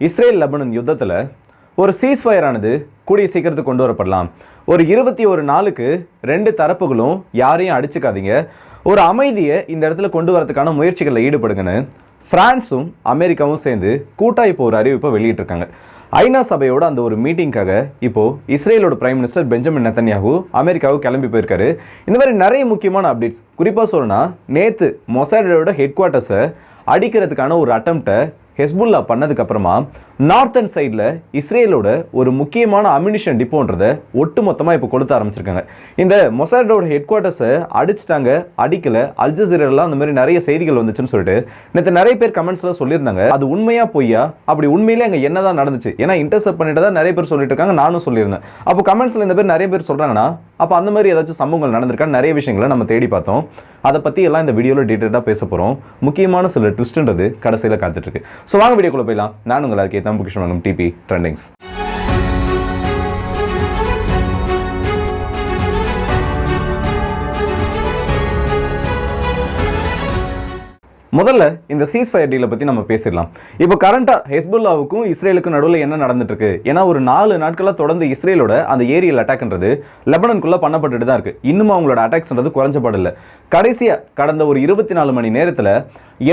Israel Lebanon யுத்தத்தில் ஒரு ceasefire ஆனது கூடிய சீக்கிரத்துக்கு கொண்டு வரப்படலாம். ஒரு 21 நாளுக்கு ரெண்டு தரப்புகளும் யாரையும் அடிச்சுக்காதீங்க, ஒரு அமைதியை இந்த இடத்துல கொண்டு வரதுக்கான முயற்சிகளில் ஈடுபடுங்கன்னு பிரான்ஸும் அமெரிக்காவும் சேர்ந்து கூட்டாக இப்போ ஒரு அறிவிப்பை வெளியிட்டிருக்காங்க. ஐநா சபையோட அந்த ஒரு மீட்டிங்காக இப்போ இஸ்ரேலோட பிரைம் மினிஸ்டர் பெஞ்சமின் நெத்தன்யாஹூ அமெரிக்காவுக்கு கிளம்பி போயிருக்காரு. இந்த மாதிரி நிறைய முக்கியமான அப்டேட்ஸ், குறிப்பாக சொல்லணும்னா நேற்று மொசாடோட ஹெட் குவார்ட்டர்ஸை அடிக்கிறதுக்கான ஒரு அட்டம்ப்டை ஹெஸ்புல்லா பண்ணதுக்கு அப்புறமா நார்த்தன் சைடில் இஸ்ரேலோட ஒரு முக்கியமான அம்யூனிஷன் டிப்போன்றதை ஒட்டுமொத்தமாக இப்போ கொடுத்து ஆரம்பிச்சிருக்காங்க. இந்த மொசாடோட ஹெட் குவார்ட்டர்ஸை அடிச்சிட்டாங்க, அடிக்கல, அல்ஜசீராலாம் அந்த மாதிரி நிறைய செய்திகள் வந்துச்சுன்னு சொல்லிட்டு நேற்று நிறைய பேர் கமெண்ட்ஸ்லாம் சொல்லியிருந்தாங்க. அது உண்மையா பொய்யா, அப்படி உண்மையிலே அங்கே என்னதான் நடந்துச்சு, ஏன்னா இன்டர்செப்ட் பண்ணிட்டு தான் நிறைய பேர் சொல்லிட்டு இருக்காங்க, நானும் சொல்லியிருந்தேன். அப்போ கமெண்ட்ஸில் இந்த பேர் நிறைய பேர் சொல்கிறாங்கன்னா அப்போ அந்த மாதிரி ஏதாச்சும் சம்பவங்கள் நடந்திருக்கான்னு நிறைய விஷயங்களை நம்ம தேடி பார்த்தோம். அதை பற்றி எல்லாம் இந்த வீடியோவில் டீட்டெயிலாக பேச போகிறோம். முக்கியமான சில ட்விஸ்ட்ன்றது கடைசியில் காத்துட்ருக்கு. ஸோ வாங்க வீடியோக்குள்ளே போயிடலாம். நான் உங்களுக்கு தம்புகிருஷ்ணன் டிபி ட்ரெண்டிங்ஸ். முதல்ல இந்த சீஸ்ஃபயர் டீலை பற்றி நம்ம பேசிடலாம். இப்போ கரண்டாக ஹெஸ்புல்லாவுக்கும் இஸ்ரேலுக்கும் நடுவில் என்ன நடந்துட்டு இருக்கு? ஏன்னா ஒரு 4 நாட்களாக தொடர்ந்து இஸ்ரேலோட அந்த ஏரியல் அட்டாக்ன்றது லெபனானுக்குள்ள பண்ணப்பட்டுட்டு தான் இருக்கு. இன்னும் அவங்களோட அட்டாக்ஸ்ன்றது குறைஞ்சப்படல. கடைசியாக கடந்த ஒரு 24 மணி நேரத்தில்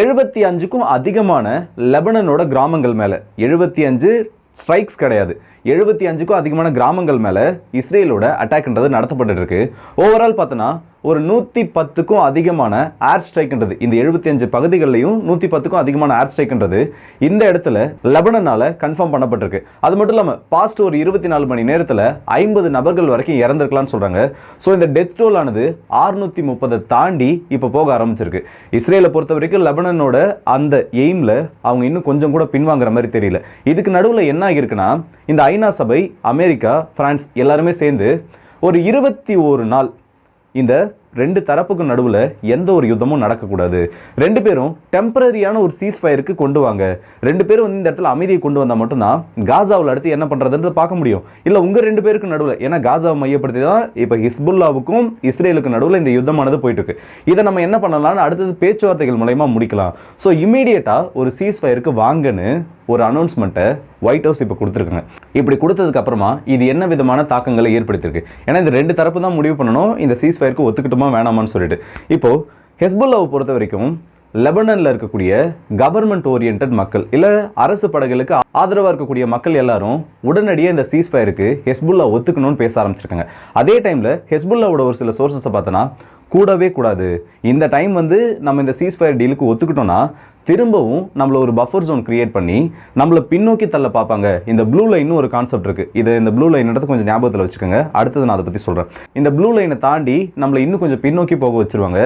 75க்கும் அதிகமான லெபனானோட கிராமங்கள் மேலே 75 ஸ்ட்ரைக்ஸ் கிடையாது, 75க்கும் அதிகமான கிராமங்கள் மேலே இஸ்ரேலோட அட்டாக்ன்றது நடத்தப்பட்டு இருக்கு. ஓவரால் பார்த்தோன்னா ஒரு 110க்கும் அதிகமான ஏர் ஸ்ட்ரைக்ன்றது, இந்த 75 பகுதிகளிலையும் 110க்கும் அதிகமான ஏர் ஸ்ட்ரைக்ன்றது இந்த இடத்துல லெபனானால கன்ஃபார்ம் பண்ணப்பட்டிருக்கு. அது மட்டும் இல்லாமல் பாஸ்ட் ஒரு 24 மணி நேரத்தில் 50 நபர்கள் வரைக்கும் இறந்திருக்கலாம்னு சொல்றாங்க. ஸோ இந்த டெத் டோல் ஆனது 630 தாண்டி இப்போ போக ஆரம்பிச்சிருக்கு. இஸ்ரேலை பொறுத்த வரைக்கும் லெபனானோட அந்த எய்மில் அவங்க இன்னும் கொஞ்சம் கூட பின்வாங்குற மாதிரி தெரியல. இதுக்கு நடுவில் என்ன ஆகிருக்குன்னா, இந்த ஐநா சபை, அமெரிக்கா, பிரான்ஸ் எல்லாருமே சேர்ந்து ஒரு 21 நாள் இந்த ரெண்டு தரப்புக்கு நடுவில் எந்த ஒரு யுத்தமும் நடக்கக்கூடாது, ரெண்டு பேரும் டெம்பரரியான ஒரு சீஸ்ஃபயருக்கு கொண்டு வாங்க, ரெண்டு பேரும் இந்த இடத்துல அமைதியை கொண்டு வந்தால் மட்டும்தான் காசாவில் அடுத்து என்ன பண்ணுறதுன்றது பார்க்க முடியும். இல்லை உங்கள் ரெண்டு பேருக்கு நடுவில், ஏன்னா காசாவை மையப்படுத்தி தான் இப்போ ஹிஸ்புல்லாவுக்கும் இஸ்ரேலுக்கு நடுவில் இந்த யுத்தமானது போயிட்டு இருக்கு. இதை நம்ம என்ன பண்ணலாம்னு அடுத்தது பேச்சுவார்த்தைகள் மூலமா முடிக்கலாம். ஸோ இம்மீடியட்டாக ஒரு சீஸ்ஃபயருக்கு வாங்கன்னு ஒரு அனௌன்ஸ்மெண்ட்டை ஒயிட் ஹவுஸ் இப்போ கொடுத்துருக்காங்க. இப்படி கொடுத்ததுக்கு அப்புறமா இது என்ன விதமான தாக்கங்களை ஏற்படுத்தியிருக்கு? ஏன்னா இந்த ரெண்டு தரப்பு தான் முடிவு பண்ணணும் இந்த சீஸ்ஃபயருக்கு ஒத்துக்கிட்டோமா வேணாமான்னு சொல்லிட்டு. இப்போ ஹெஸ்புல்லாவை பொறுத்த வரைக்கும் லெபனானில் இருக்கக்கூடிய கவர்மெண்ட் ஓரியன்ட் மக்கள், இல்லை அரசு படைகளுக்கு ஆதரவாக இருக்கக்கூடிய மக்கள் எல்லாரும் உடனடியாக இந்த சீஸ்ஃபயருக்கு ஹெஸ்புல்லா ஒத்துக்கணும்னு பேச ஆரம்பிச்சிருக்காங்க. அதே டைமில் ஹெஸ்புல்லாவோட ஒரு சில சோர்சஸை பார்த்தோன்னா கூடவே கூடாது, இந்த டைம் நம்ம இந்த சீஸ்ஃபயர் டீலுக்கு ஒத்துக்கிட்டோம்னா திரும்பவும் நம்மள ஒரு பஃபர் ஜோன் கிரியேட் பண்ணி நம்மளை பின்னோக்கி தள்ள பார்ப்பாங்க. இந்த ப்ளூ லைன்னு ஒரு கான்செப்ட் இருக்கு. இந்த ப்ளூ லைன்ன்றது கொஞ்சம் ஞாபகத்தில் வச்சுக்கோங்க, அடுத்தது நான் அதை பற்றி சொல்கிறேன். இந்த ப்ளூ லைனை தாண்டி நம்மளை இன்னும் கொஞ்சம் பின்னோக்கி போக வச்சிருவாங்க.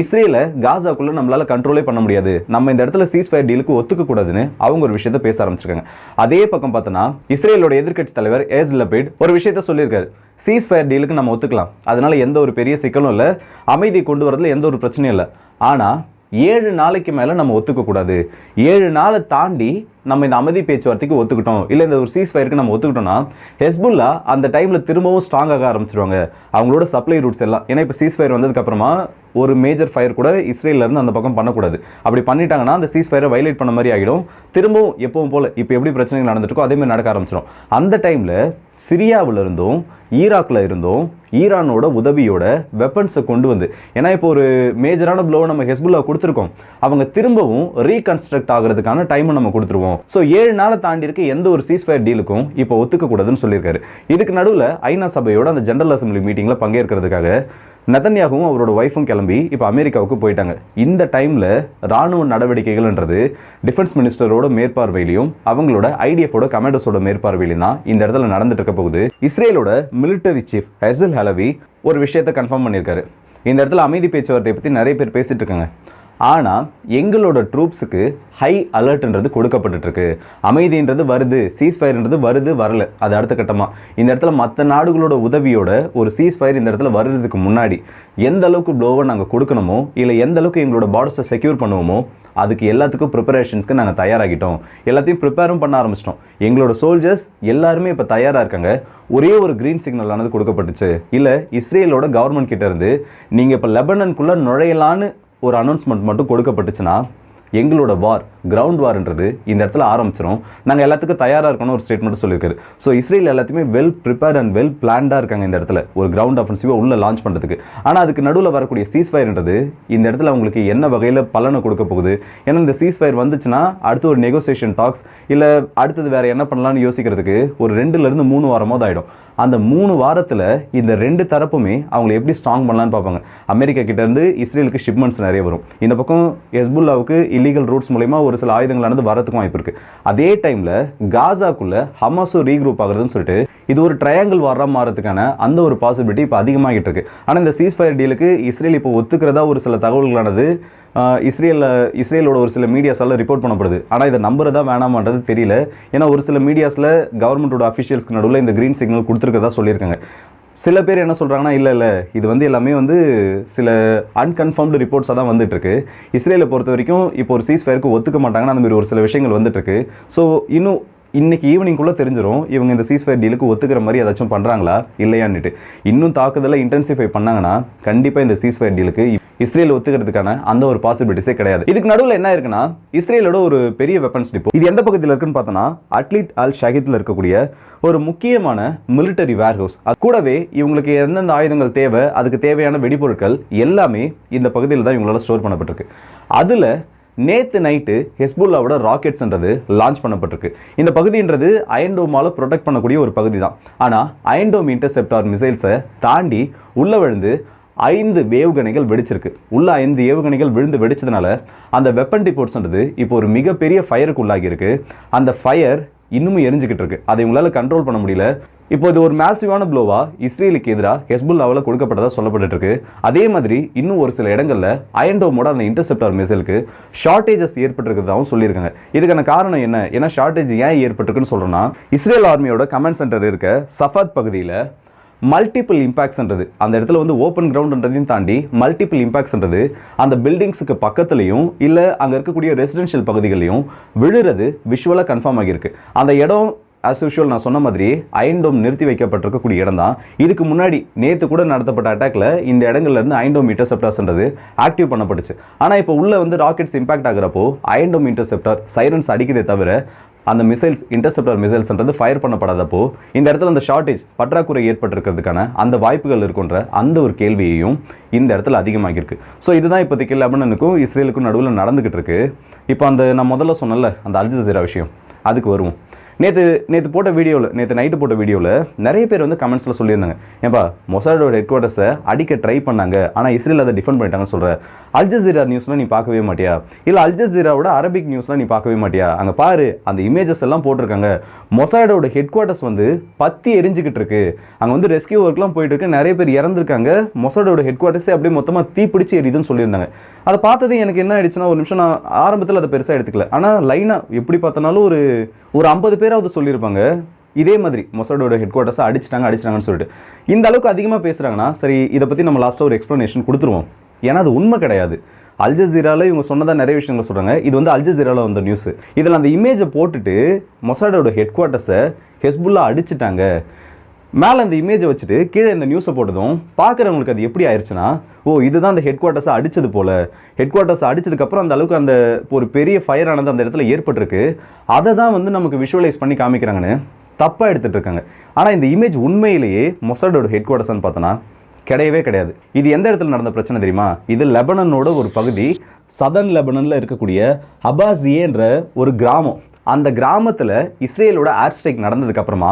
இஸ்ரேலை காசாக்குள்ளே நம்மளால் கண்ட்ரோலே பண்ண முடியாது, நம்ம இந்த இடத்துல சீஸ்ஃபயர் டீலுக்கு ஒத்துக்க கூடாதுன்னு அவங்க ஒரு விஷயத்தை பேச ஆரம்பிச்சிருக்காங்க. அதே பக்கம் பார்த்தோன்னா இஸ்ரேலோட எதிர்க்கட்சி தலைவர் ஏஸ் லபீட் ஒரு விஷயத்த சொல்லியிருக்காரு, சீஸ்ஃபயர் டீலுக்கு நம்ம ஒத்துக்கலாம், அதனால எந்த ஒரு பெரிய சிக்கலும் இல்லை, அமைதி கொண்டு வரதுல எந்த ஒரு பிரச்சனையும் இல்லை, ஆனால் 7 நாளைக்கு மேலே நம்ம ஒத்துக்கக்கூடாது, 7 நாளை தாண்டி நம்ம இந்த அமைதி பேச்சுவார்த்தைக்கு ஒத்துக்கிட்டோம், இல்லை இந்த ஒரு சீஸ்ஃபயருக்கு நம்ம ஒத்துக்கிட்டோம்னா ஹெஸ்புல்லா அந்த டைமில் திரும்பவும் ஸ்ட்ராங் ஆக ஆரம்பிச்சிருவாங்க அவங்களோட சப்ளை ரூட்ஸ் எல்லாம். ஏன்னா இப்போ சீஸ்ஃபயர் வந்ததுக்கப்புறமா ஒரு மேஜர் ஃபயர் கூட இஸ்ரேலேருந்து அந்த பக்கம் பண்ணக்கூடாது. அப்படி பண்ணிட்டாங்கன்னா அந்த சீஸ்ஃபயரை வைலேட் பண்ண மாதிரி ஆகிடும். திரும்பவும் எப்பவும் போல் இப்போ எப்படி பிரச்சனைகள் நடந்துருக்கோ அதே மாதிரி நடக்க ஆரம்பிச்சிடும். அந்த டைமில் சிரியாவில் இருந்தும் ஈராக்கில் இருந்தும் ஈரானோட உதவியோட வெப்பன்ஸை கொண்டு வந்து, ஏன்னா இப்போ ஒரு மேஜரான ப்ளோவை நம்ம ஹெஸ்புல்லா கொடுத்துருக்கோம், அவங்க திரும்பவும் ரீகன்ஸ்ட்ரக்ட் ஆகிறதுக்கான டைமை நம்ம கொடுத்துருவோம். ஸோ 7 நாளை தாண்டி இருக்க எந்த ஒரு சீஸ்ஃபயர் டீலுக்கும் இப்போ ஒத்துக்க கூடாதுன்னு சொல்லியிருக்காரு. இதுக்கு நடுவில் ஐநா சபையோட அந்த ஜெனரல் அசம்பிளி மீட்டிங்கில் பங்கேற்கிறதுக்காக நெதன்யாகவும் அவரோட ஒய்ஃபும் கிளம்பி இப்போ அமெரிக்காவுக்கு போயிட்டாங்க. இந்த டைமில் ராணுவ நடவடிக்கைகள்ன்றது டிஃபென்ஸ் மினிஸ்டரோட மேற்பார்வையிலையும் அவங்களோட ஐடிஎஃபோட கமாண்டர்ஸோட மேற்பார்வையிலையும் தான் இந்த இடத்துல நடந்துட்டு இருக்க போகுது. இஸ்ரேலோட மிலிட்டரி சீஃப் ஹெசல் ஹலவி ஒரு விஷயத்தை கன்ஃபார்ம் பண்ணியிருக்காரு. இந்த இடத்துல அமைதி பேச்சுவார்த்தையை பற்றி நிறைய பேர் பேசிட்டு இருக்காங்க, ஆனால் எங்களோட ட்ரூப்ஸுக்கு ஹை அலர்ட்ன்றது கொடுக்கப்பட்டுருக்கு, அமைதின்றது வருது, சீஸ்ஃபயர்ன்றது வருது, வரல, அது அடுத்த கட்டமாக இந்த இடத்துல மற்ற நாடுகளோட உதவியோட ஒரு சீஸ்ஃபயர் இந்த இடத்துல வர்றதுக்கு முன்னாடி எந்த அளவுக்கு ப்ளோவை நாங்கள் கொடுக்கணுமோ, இல்லை எந்த அளவுக்கு எங்களோட பார்டர்ஸை செக்யூர் பண்ணுவோமோ அதுக்கு எல்லாத்துக்கும் ப்ரிப்பரேஷன்ஸ்க்கு நாங்கள் தயாராகிட்டோம், எல்லாத்தையும் ப்ரிப்பேரும் பண்ண ஆரம்பிச்சிட்டோம். எங்களோட சோல்ஜர்ஸ் எல்லாருமே இப்போ தயாராக இருக்காங்க. ஒரே ஒரு க்ரீன் சிக்னல் ஆனது கொடுக்கப்பட்டுச்சு, இல்லை இஸ்ரேலோட கவர்மெண்ட் கிட்ட இருந்து நீங்கள் இப்போ லெபனானுக்குள்ளே நுழையலான்னு ஒரு அனௌன்ஸ்மெண்ட் மட்டும் கொடுக்கப்பட்டுச்சுன்னா எங்களோட வார் கிரவுண்ட் வார்ன்றது இந்த இடத்துல ஆரம்பிச்சிடும், நாங்கள் எல்லாத்துக்கும் தயாராக இருக்கணும் ஒரு ஸ்டேட்மெண்ட் சொல்லியிருக்காரு. ஸோ இஸ்ரேல் எல்லாத்தையுமே வெல் ப்ரிப்பேர்ட் அண்ட் வெல் பிளான்டாக இருக்காங்க இந்த இடத்துல ஒரு கிரவுண்ட் ஆஃபென்சிவாக உள்ள லான்ச் பண்ணுறதுக்கு. ஆனால் அதுக்கு நடுவில் வரக்கூடிய சீஸ்ஃபயர்ன்றது இந்த இடத்துல அவங்களுக்கு என்ன வகையில் பலனை கொடுக்க போகுது? ஏன்னா இந்த சீஸ்ஃபயர் வந்துச்சுன்னா அடுத்து ஒரு நெகோசியேஷன் டாக்ஸ் இல்லை அடுத்தது வேறு என்ன பண்ணலாம்னு யோசிக்கிறதுக்கு ஒரு 2 to 3 வாரமாவது ஆகிடும். அந்த 3 வாரத்தில் இந்த 2 தரப்புமே அவங்களை எப்படி ஸ்ட்ராங் பண்ணலான்னு பார்ப்பாங்க. அமெரிக்கா கிட்டேருந்து இஸ்ரேலுக்கு ஷிப்மெண்ட்ஸ் நிறைய வரும். இந்த பக்கம் ஹெஸ்புல்லாவுக்கு இல்லீகல் ரூட்ஸ் மூலமா ஒரு சில ஆயுதங்களானது வரதுக்கும் வாய்ப்பு இருக்குது. அதே டைமில் காசாக்குள்ள ஹமாஸும் ரீக்ரூப் ஆகுறதுன்னு சொல்லிட்டு இது ஒரு ட்ரையாங்கிள் வாராக மாறதுக்கான அந்த ஒரு பாசிபிலிட்டி இப்போ அதிகமாகிட்டு இருக்கு. ஆனால் இந்த சீஸ்ஃபயர் டீலுக்கு இஸ்ரேல் இப்போ ஒத்துக்கிறதா ஒரு சில தகவல்களானது இஸ்ரேலோட ஒரு சில மீடியாஸால் ரிப்போர்ட் பண்ணப்படுது. ஆனால் இதை நம்புறதா வேணாமான்றது தெரியல. ஏன்னா ஒரு சில மீடியாஸில் கவர்மெண்ட்டோட அஃபிஷியல்ஸ்க்கு நடுவில் இந்த க்ரீன் சிக்னல் கொடுத்துருக்கதா சொல்லியிருக்காங்க. சில பேர் என்ன சொல்கிறாங்கன்னா, இல்லை இது எல்லாமே சில அன்கன்ஃபார்ம்டு ரிப்போர்ட்ஸாக தான் வந்துட்டுருக்கு. இஸ்ரேலை பொறுத்த வரைக்கும் இப்போ ஒரு சீஸ்ஃபயருக்கு ஒத்துக்க மாட்டாங்கன்னா அந்த மாதிரி ஒரு சில விஷயங்கள் வந்துட்டுருக்கு. ஸோ இன்னும் இன்னைக்கு ஈவினிங்குள்ளே தெரிஞ்சிடும் இவங்க இந்த சீஸ்ஃபயர் டீலுக்கு ஒத்துக்கிற மாதிரி ஏதாச்சும் பண்ணுறாங்களா இல்லையான்னுட்டு. இன்னும் தாக்குதலை இன்டென்சிஃபை பண்ணாங்கன்னா கண்டிப்பாக இந்த சீஸ்ஃபயர் டீலுக்கு இஸ்ரேல் ஒத்துக்கிறதுக்கான அந்த ஒரு பாசிபிலிட்டிஸே கிடையாது. இதுக்கு நடுவில் என்ன இருக்குன்னா, இஸ்ரேலோட ஒரு பெரிய வெப்பன்ஸ் டிப்போ இது எந்த பக்கத்தில் இருக்குன்னு பார்த்தோன்னா அட்லீட் அல் ஷஹீத்தில் இருக்கக்கூடிய ஒரு முக்கியமான மிலிட்டரி வேர்ஹவுஸ். அது கூடவே இவங்களுக்கு எந்தெந்த ஆயுதங்கள் தேவை, அதுக்கு தேவையான வெடிபொருட்கள் எல்லாமே இந்த பகுதியில் தான் இவங்களால ஸ்டோர் பண்ணப்பட்டிருக்கு. அதில் நேற்று நைட்டு ஹெஸ்புல்லாவோட ராக்கெட்ஸ்ன்றது லான்ச் பண்ணப்பட்டிருக்கு. இந்த பகுதின்றது அயன்டோமால் ப்ரொடெக்ட் பண்ணக்கூடிய ஒரு பகுதி தான். ஆனால் அயன்டோம் இன்டர்செப்டார் மிசைல்ஸை தாண்டி உள்ளே விழுந்து 5 ஏவுகணைகள் வெடிச்சிருக்கு. உள்ள 5 ஏவுகணைகள் விழுந்து வெடிச்சதுனால அந்த வெப்பன் டிப்போர்ட்ஸ்ன்றது இப்போ ஒரு மிகப்பெரிய ஃபயருக்கு உள்ளாகி இருக்கு. அந்த ஃபயர் இன்னமும் எரிஞ்சுக்கிட்டு இருக்கு. அதை உங்களால் கண்ட்ரோல் பண்ண முடியல. இப்போ இது ஒரு மேசிவான ப்ளோவா இஸ்ரேலுக்கு எதிராக ஹெஸ்புல்லாவில் கொடுக்கப்பட்டதா சொல்லப்பட்டு இருக்கு. அதே மாதிரி இன்னும் ஒரு சில இடங்களில் அயன்டோமோட அந்த இன்டர்செப்டார் மிசைலுக்கு ஷார்டேஜஸ் ஏற்பட்டிருக்கிறதாகவும் சொல்லியிருக்காங்க. இதுக்கான காரணம் என்ன, ஏன்னா ஷார்டேஜ் ஏன் ஏற்பட்டிருக்குன்னு சொல்றோம்னா, இஸ்ரேல் ஆர்மியோட கமாண்ட் சென்டர் இருக்க சஃபாத் பகுதியில் மல்டிபிள் இம்பாக்ட்ஸ்ன்றது அந்த இடத்துல ஓப்பன் கிரவுண்ட்ன்றதையும் தாண்டி மல்டிபிள் இம்பாக்ட்ஸ்ன்றது அந்த பில்டிங்ஸுக்கு பக்கத்துலையும் இல்லை அங்கே இருக்கக்கூடிய ரெசிடென்ஷியல் பகுதிகளையும் விழுறது விஷுவலாக கன்ஃபார்ம் ஆகியிருக்கு. அந்த இடம் ஆஸ் யூஷுவல் நான் சொன்ன மாதிரி அயன்டோம் நிறுத்தி வைக்கப்பட்டிருக்கக்கூடிய இடம் தான். இதுக்கு முன்னாடி நேற்று கூட நடத்தப்பட்ட அட்டாக்ல இந்த இடங்கள்லேருந்து அயன்டோம் இன்டர்செப்டார்ஸ்ன்றது ஆக்டிவ் பண்ணப்பட்டுச்சு. ஆனால் இப்போ உள்ள ராக்கெட்ஸ் இம்பாக்ட் ஆகிறப்போ அயன்டோம் இன்டர்செப்டார் சைரன்ஸ் அடிக்குதே தவிர அந்த மிசைல்ஸ் இன்டர்செப்டார் மிசைல்ஸ்ன்றது ஃபயர் பண்ணப்படாதப்போ இந்த இடத்துல அந்த ஷார்டேஜ் பற்றாக்குறை ஏற்பட்டிருக்கிறதுக்கான அந்த வாய்ப்புகள் இருக்குன்ற அந்த ஒரு கேள்வியையும் இந்த இடத்துல அதிகமாகிருக்கு. ஸோ இதுதான் இப்போதைக்கு லெபனனுக்கும் இஸ்ரேலுக்கும் நடுவில் நடந்துகிட்டு இருக்கு. இப்போ நான் முதல்ல சொன்னல அந்த அல் ஜஸீரா விஷயம், அதுக்கு வருவோம். நேற்று போட்ட வீடியோவில், நேற்று நைட்டு போட்ட வீடியோவில் நிறைய பேர் கமெண்ட்ஸில் சொல்லியிருந்தாங்க, ஏன்பா மொசாடோட ஹெட் குவார்ட்டர்ஸை அடிக்க ட்ரை பண்ணாங்க ஆனால் இஸ்ரேல் அதை டிஃபெண்ட் பண்ணிட்டாங்கன்னு சொல்கிறேன். அல் ஜஸீரா நியூஸ்லாம் நீ பார்க்கவே மாட்டியா, இல்லை அல் ஜஸீராவோட அரபிக் நியூஸ்லாம் நீ பார்க்கவே மாட்டியா? அங்கே பாரு அந்த இமேஜஸ் எல்லாம் போட்டிருக்காங்க. மொசாடோட ஹெட் குவார்ட்டர்ஸ் பத்தி எரிஞ்சுக்கிட்டு இருக்கு, அங்கே ரெஸ்கியூ ஒர்க்லாம் போயிட்டு இருக்கு, நிறைய பேர் இறந்துருக்காங்க, மொசாடோட ஹெட் குவார்ட்டர்ஸே அப்படியே மொத்தமாக தீப்பிடிச்சு எரியுதுன்னு சொல்லியிருந்தாங்க. அதை பார்த்ததே எனக்கு என்ன ஆயிடுச்சுன்னா, ஒரு நிமிஷம் நான் ஆரம்பத்தில் அதை பெருசாக எடுத்துக்கல, ஆனால் லைனாக எப்படி பார்த்தாலும் ஒரு 50 பேராவது சொல்லியிருப்பாங்க இதே மாதிரி மொசாடோட ஹெட் குவார்ட்டர்ஸை அடிச்சிட்டாங்கன்னு சொல்லிட்டு. இந்த அளவுக்கு அதிகமாக பேசுகிறாங்கன்னா சரி, இதை பற்றி நம்ம லாஸ்ட்டாக ஒரு எக்ஸ்ப்ளனேஷன் கொடுத்துருவோம். ஏன்னா அது உண்மை கிடையாது. அல் ஜஸீராவில் இவங்க சொன்னதாக நிறைய விஷயங்கள் சொல்கிறாங்க. இது அல் ஜஸீராவில் வந்த நியூஸ். இதில் அந்த இமேஜை போட்டுட்டு மொசாடோட ஹெட் குவார்ட்டர்ஸை ஹெஸ்புல்லா அடிச்சிட்டாங்க, மேலே அந்த இமேஜை வச்சுட்டு கீழே இந்த நியூஸை போட்டதும் பார்க்குறவங்களுக்கு அது எப்படி ஆயிடுச்சுன்னா, இதுதான் அந்த ஹெட் குவார்ட்டர்ஸை அடித்தது போல், ஹெட் குவார்ட்டர்ஸை அடித்ததுக்கப்புறம் அந்த அளவுக்கு அந்த ஒரு பெரிய ஃபயர் ஆனது அந்த இடத்துல ஏற்பட்டிருக்கு, அதை தான் நமக்கு விஷுவலைஸ் பண்ணி காமிக்கிறாங்கன்னு தப்பாக எடுத்துகிட்டு இருக்காங்க. ஆனால் இந்த இமேஜ் உண்மையிலேயே மொசாடோட ஹெட் குவார்ட்டர்ஸ்ன்னு பார்த்தோன்னா கிடையவே கிடையாது. இது எந்த இடத்துல நடந்த பிரச்சனை தெரியுமா? இது லெபனனோட ஒரு பகுதி, சதர்ன் லெபனனில் இருக்கக்கூடிய அபாசியேன்ற ஒரு கிராமம். அந்த கிராமத்தில் இஸ்ரேலோட ஏர் ஸ்ட்ரைக் நடந்ததுக்கப்புறமா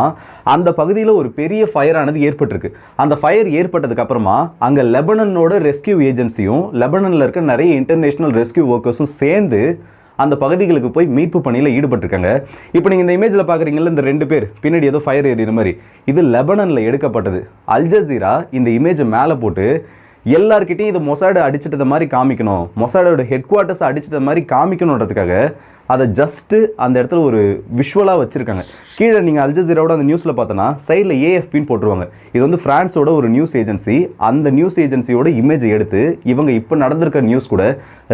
அந்த பகுதியில் ஒரு பெரிய ஃபயர் ஆனது ஏற்பட்டிருக்கு. அந்த ஃபயர் ஏற்பட்டதுக்கப்புறமா அங்கே லெபனனோட ரெஸ்கியூ ஏஜென்சியும் லெபனனில் இருக்க நிறைய இன்டர்நேஷ்னல் ரெஸ்கியூ ஒர்க்கர்ஸும் சேர்ந்து அந்த பகுதிகளுக்கு போய் மீட்பு பணியில் ஈடுபட்டிருக்காங்க. இப்போ நீங்கள் இந்த இமேஜில் பார்க்குறீங்களா, இந்த 2 பேர் பின்னாடி ஏதோ ஃபயர் ஏறின மாதிரி, இது லெபனனில் எடுக்கப்பட்டது. அல் ஜஸீரா இந்த இமேஜை மேலே போட்டு எல்லார்கிட்டையும் இது மொசாடு அடிச்சிட்டது மாதிரி காமிக்கணும், மொசாடோட ஹெட் குவார்ட்டர்ஸை அடிச்சிட்ட மாதிரி காமிக்கணுன்றதுக்காக அதை ஜஸ்ட்டு அந்த இடத்துல ஒரு விஷுவலாக வச்சுருக்காங்க. கீழே நீங்கள் அல் ஜஸீராவோட அந்த நியூஸில் பார்த்தோன்னா சைடில் ஏஎஃப்பின்னு போட்டுருவாங்க. இது ஃப்ரான்ஸோட ஒரு நியூஸ் ஏஜென்சி. அந்த நியூஸ் ஏஜென்சியோட இமேஜை எடுத்து இவங்க இப்போ நடந்திருக்க நியூஸ் கூட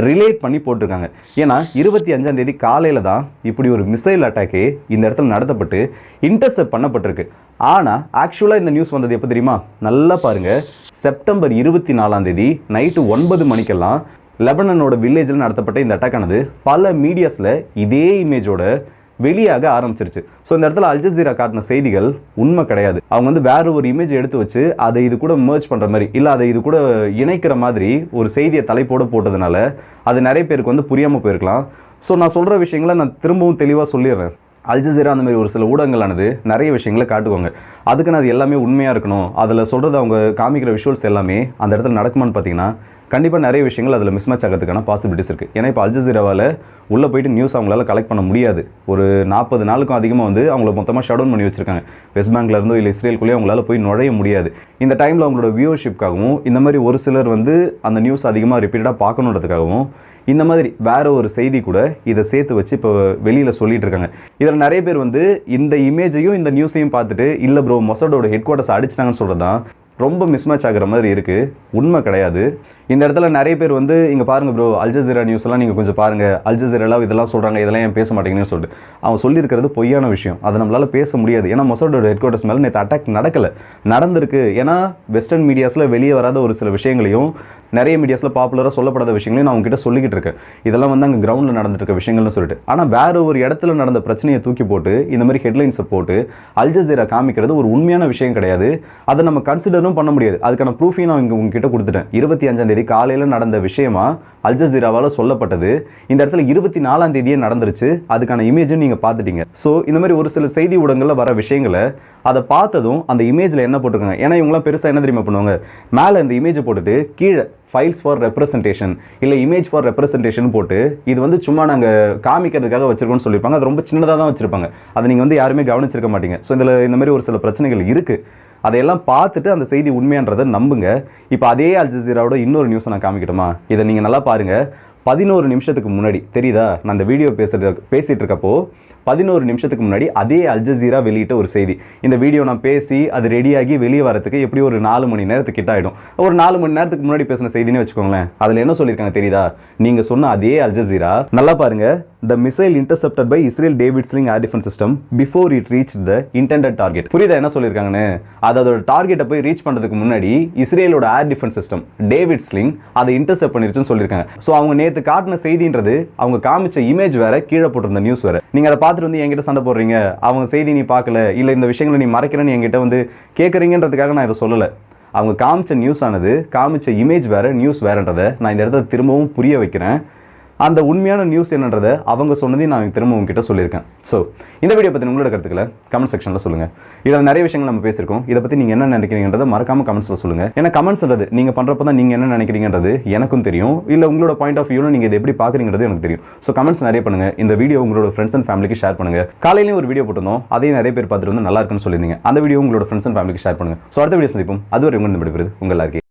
ரிலேட் பண்ணி போட்டிருக்காங்க. ஏன்னா 25ஆம் தேதி காலையில் தான் இப்படி ஒரு மிசைல் அட்டாக்கே இந்த இடத்துல நடத்தப்பட்டு இன்டர்செப்ட் பண்ணப்பட்டிருக்கு. ஆனால் ஆக்சுவலாக இந்த நியூஸ் வந்தது எப்போ தெரியுமா? நல்லா பாருங்கள், செப்டம்பர் 24ஆம் தேதி நைட்டு 9 மணிக்கெல்லாம் லெபனனோட வில்லேஜில் நடத்தப்பட்ட இந்த அட்டாக் ஆனது பல மீடியாஸில் இதே இமேஜோட வெளியாக ஆரம்பிச்சிருச்சு. ஸோ இந்த இடத்துல அல் ஜசீரா காட்டின செய்திகள் உண்மை கிடையாது. அவங்க வந்து வேற ஒரு இமேஜ் எடுத்து வச்சு அதை இது கூட மர்ஜ் பண்ணுற மாதிரி இல்லை அதை இது கூட இணைக்கிற மாதிரி ஒரு செய்தியை தலைப்போடு போட்டதுனால அது நிறைய பேருக்கு வந்து புரியாமல் போயிருக்கலாம். ஸோ நான் சொல்கிற விஷயங்களை நான் திரும்பவும் தெளிவாக சொல்லிடுறேன். அல் ஜசீரா அந்த மாதிரி ஒரு சில ஊடகங்களானது நிறைய விஷயங்களை காட்டுவாங்க. அதுக்குன்னு அது எல்லாமே உண்மையாக இருக்கணும், அதில் சொல்கிறது அவங்க காமிக்கிற விஷுவல்ஸ் எல்லாமே அந்த இடத்துல நடக்குமான்னு பார்த்தீங்கன்னா கண்டிப்பாக நிறைய விஷயங்கள் அதில் மிஸ்மேட்ச் ஆகிறதுக்கான பாசிபிலிட்டிஸ் இருக்குது. ஏன்னா இப்போ அல் ஜசீராவால் உள்ளே போயிட்டு நியூஸ் அவங்களால கலெக்ட் பண்ண முடியாது. ஒரு 40 நாளுக்கும் அதிகமாக வந்து அவங்கள மொத்தமாக ஷட் டவுன் பண்ணி வச்சிருக்காங்க. வெஸ்ட் பேங்க்ல இருந்தோ இல்லை இஸ்ரேலுக்குள்ளேயே அவங்களால போய் நுழைய முடியாது. இந்த டைமில் அவங்களோட வியூவர்ஷிப்காகவும் இந்த மாதிரி ஒரு சிலர் வந்து அந்த நியூஸ் அதிகமாக ரிப்பீட்டடாக பார்க்கணுன்றதுக்காகவும் இந்த மாதிரி வேற ஒரு செய்தி கூட இதை சேர்த்து வச்சு இப்போ வெளியில் சொல்லிட்டு இருக்காங்க. இதில் நிறைய பேர் வந்து இந்த இமேஜையும் இந்த நியூஸையும் பார்த்துட்டு இல்லை ப்ரோ மொசாடோட ஹெட் குவார்ட்டர்ஸ் அடிச்சிட்டாங்கன்னு சொல்கிறது தான் ரொம்ப மிஸ்மேட்ச் ஆகிற மாதிரி இருக்குது. உண்மை கிடையாது. இந்த இடத்துல நிறைய பேர் வந்து இங்கே பாருங்கள் ப்ரோ அல் ஜசீரா நியூஸ் எல்லாம் நீங்கள் கொஞ்சம் பாருங்கள், அல் ஜசீராலாம் இதெல்லாம் சொல்கிறாங்க, இதெல்லாம் ஏன் பேச மாட்டேங்கன்னு சொல்லிட்டு அவன் சொல்லியிருக்கிறது பொய்யான விஷயம். அதை நம்மளால் பேச முடியாது. ஏன்னா மொசாடோட ஹெட் குவார்ட்டர்ஸ் மேலே நேற்று அட்டாக் நடந்திருக்கு. ஏன்னா வெஸ்டர்ன் மீடியாஸில் வெளியே வராத ஒரு சில விஷயங்களையும் நிறைய மீடியாஸில் பாப்புலராக சொல்லப்படாத விஷயங்களையும் நான் அவங்ககிட்ட சொல்லிக்கிட்டு இருக்கேன். இதெல்லாம் வந்து அங்கே கிரவுண்டில் நடந்துட்டு இருக்க விஷயங்கள்னு சொல்லிட்டு. ஆனால் வேற ஒரு இடத்துல நடந்த பிரச்சனையை தூக்கி போட்டு இந்த மாதிரி ஹெட்லைன்ஸை போட்டு அல் ஜசீரா காமிக்கிறது ஒரு உண்மையான விஷயம் கிடையாது. அதை நம்ம கன்சிடரும் பண்ண முடியாது. அதுக்கான ப்ரூஃபையும் நான் உங்ககிட்ட கொடுத்துட்டேன். 25ஆம் தேதி காலையில் நடந்த விஷயமா அல் ஜசீராவால் சொல்லப்பட்டது. இந்த இடத்துல 24ஆம் தேதியே நடந்துருச்சு. அதுக்கான இமேஜும் நீங்கள் பார்த்துட்டீங்க. ஸோ இந்த மாதிரி ஒரு சில செய்தி ஊடகங்களில் வர விஷயங்களை அதை பார்த்ததும் அந்த இமேஜில் என்ன போட்டிருக்காங்க, ஏன்னா இவங்களாம் பெருசாக என்ன தெரியுமா பண்ணுவாங்க, மேலே இந்த இமேஜை போட்டுட்டு கீழே ஃபைல்ஸ் ஃபார் ரெப்ரசன்டேஷன் இல்லை இமேஜ் ஃபார் ரெப்ரசன்டேஷன் போட்டு இது வந்து சும்மா நாங்கள் காமிக்கிறதுக்காக வச்சிருக்கோம்னு சொல்லியிருப்பாங்க. அது ரொம்ப சின்னதாக தான் வச்சிருப்பாங்க. அதை நீங்கள் வந்து யாருமே கவனிச்சிருக்க மாட்டீங்க. ஸோ இதில் இந்த மாதிரி ஒரு சில பிரச்சனைகள் இருக்குது. அதையெல்லாம் பார்த்துட்டு அந்த செய்தி உண்மையான்றதை நம்புங்க. இப்போ அதே அல் ஜசீராவோட இன்னொரு நியூஸை நான் காமிக்கிட்டோமா, இதை நீங்கள் நல்லா பாருங்கள். 11 நிமிஷத்துக்கு முன்னாடி தெரியுதா, நான் அந்த வீடியோ பேசிகிட்டு இருக்கப்போ 11 நிமிஷத்துக்கு முன்னாடி அதே அல் ஜசீரா வெளியிட்ட ஒரு செய்தி. இந்த வீடியோ நான் பேசி அது ரெடியாகி வெளியே வரதுக்கு எப்படி ஒரு 4 மணி நேரத்துக்கு கிட்ட ஆகிடும். ஒரு 4 மணி நேரத்துக்கு முன்னாடி பேசின செய்தினே வச்சுக்கோங்களேன். அதில் என்ன சொல்லியிருக்காங்க தெரியுதா, நீங்கள் சொன்ன அதே அல் ஜசீரா நல்லா பாருங்க. The missile intercepted by Israel David Sling air defense system before it reached the intended target. புரியுதா என்ன சொல்லியிருக்காங்கன்னு? அதோட டார்கெட்டை போய் ரீச் பண்ணுறதுக்கு முன்னாடி இஸ்ரேலோட air defence system David Sling அதை இன்டர்செப்ட் பண்ணிருச்சுன்னு சொல்லியிருக்காங்க. ஸோ அவங்க நேற்று காட்டின செய்தின்றது அவங்க காமிச்ச இமேஜ் வேற, கீழே போட்டிருந்த நியூஸ் வேற. நீங்கள் அதை பார்த்துட்டு வந்து என்கிட்ட சண்டை போடுறீங்க, அவங்க செய்தி நீ பார்க்கல இல்லை இந்த விஷயங்களை நீ மறைக்கிறேன்னு என்கிட்ட வந்து கேட்குறீங்கன்றதுக்காக நான் இதை சொல்லலை. அவங்க காமிச்ச நியூஸ் ஆனது, காமிச்ச இமேஜ் வேற, நியூஸ் வேறன்றதை நான் இந்த இடத்துல திரும்பவும் புரிய வைக்கிறேன். அந்த உண்மையான நியூஸ் என்னன்றதை அவங்க சொன்னதையும் நான் திரும்ப உங்ககிட்ட சொல்லியிருக்கேன். ஸோ இந்த வீடியோ பற்றி உங்களோட கருத்துக்களை கமெண்ட் செக்ஷனில் சொல்லுங்கள். இதில் நிறைய விஷயங்கள் நம்ம பேசியிருக்கோம். இதை பற்றி நீங்கள் என்ன நினைக்கிறீங்கன்றதை மறக்காமல் கமெண்ட்ஸில் சொல்லுங்கள். ஏன்னா கமெண்ட்ஸ்ன்றது நீங்கள் பண்ணுறப்ப தான் நீங்கள் என்ன நினைக்கிறீங்கன்றது எனக்கும் தெரியும். இல்லை உங்களோட பாயிண்ட் ஆஃப் வியூவில் நீங்கள் இதை எப்படி பார்க்குறீங்கிறது எனக்கு தெரியும். ஸோ கமெண்ட்ஸ் நிறைய பண்ணுங்கள். இந்த வீடியோ உங்களோட ஃப்ரெண்ட்ஸ் அண்ட் ஃபேமிலிக்கு ஷேர் பண்ணுங்கள். காலையிலேயும் ஒரு வீடியோ போட்டிருந்தோம், அதையும் நிறைய பேர் பார்த்துட்டு வந்து நல்லா இருக்குன்னு சொல்லியிருந்தீங்க. அந்த வீடியோ உங்களோட ஃப்ரெண்ட்ஸ் அண்ட் ஃபேமிலிக்கு ஷேர் பண்ணுங்கள். ஸோ அடுத்த வீடியோ சந்திப்போம். அதுவரை உங்கள் விடுபடுது உங்கள் எல்லாருக்கும்.